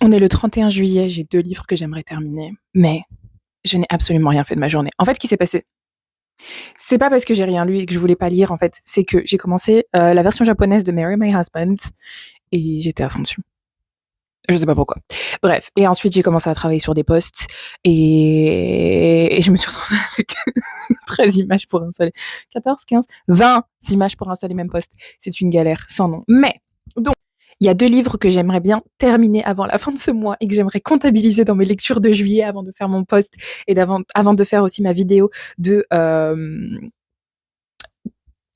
On est le 31 juillet, j'ai 2 livres que j'aimerais terminer, mais je n'ai absolument rien fait de ma journée. En fait, ce qui s'est passé, c'est pas parce que j'ai rien lu et que je voulais pas lire, en fait, c'est que j'ai commencé la version japonaise de Marry My Husband et j'étais à fond dessus. Je sais pas pourquoi. Bref, et ensuite j'ai commencé à travailler sur des posts et je me suis retrouvée avec 13 images pour un seul, 14, 15, 20 images pour un seul et même post. C'est une galère sans nom. Mais donc il y a 2 livres que j'aimerais bien terminer avant la fin de ce mois et que j'aimerais comptabiliser dans mes lectures de juillet avant de faire mon post et avant de faire aussi ma vidéo de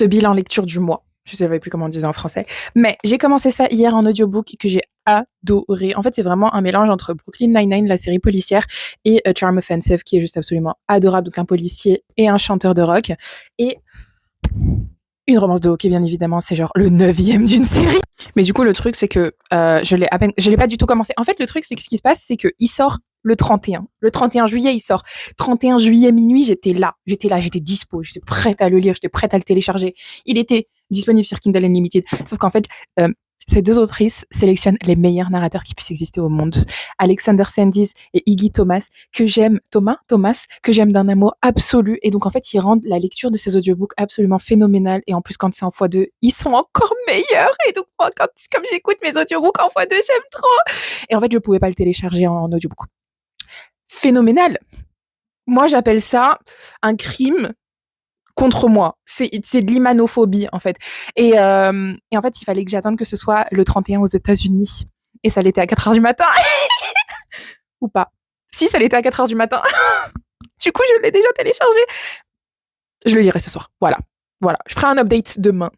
bilan lecture du mois. Je ne savais plus comment on disait en français. Mais j'ai commencé ça hier en audiobook que j'ai adoré. En fait, c'est vraiment un mélange entre Brooklyn Nine-Nine, la série policière, et Charm Offensive, qui est juste absolument adorable. Donc un policier et un chanteur de rock. Et une romance de hockey, bien évidemment, c'est genre le 9e d'une série. Mais du coup, le truc, c'est que je l'ai pas du tout commencé. En fait, le truc, c'est que ce qui se passe, c'est qu'il sort le 31. Le 31 juillet, il sort. 31 juillet minuit, j'étais dispo, j'étais prête à le lire, j'étais prête à le télécharger. Il était disponible sur Kindle Unlimited. Sauf qu'en fait, euh, ces 2 autrices sélectionnent les meilleurs narrateurs qui puissent exister au monde. Alexander Sandys et Iggy Thomas, Thomas, que j'aime d'un amour absolu. Et donc, en fait, ils rendent la lecture de ces audiobooks absolument phénoménale. Et en plus, quand c'est en x2, ils sont encore meilleurs. Et donc, moi, comme j'écoute mes audiobooks en x2, j'aime trop. Et en fait, je pouvais pas le télécharger en audiobook. Phénoménal. Moi, j'appelle ça un crime contre moi. C'est de l'imanophobie, en fait. Et en fait, il fallait que j'attende que ce soit le 31 aux États-Unis. Et ça l'était à 4 heures du matin. Ou pas. Si, ça l'était à 4 heures du matin. Du coup, je l'ai déjà téléchargé. Je le lirai ce soir. Voilà. Voilà. Je ferai un update demain.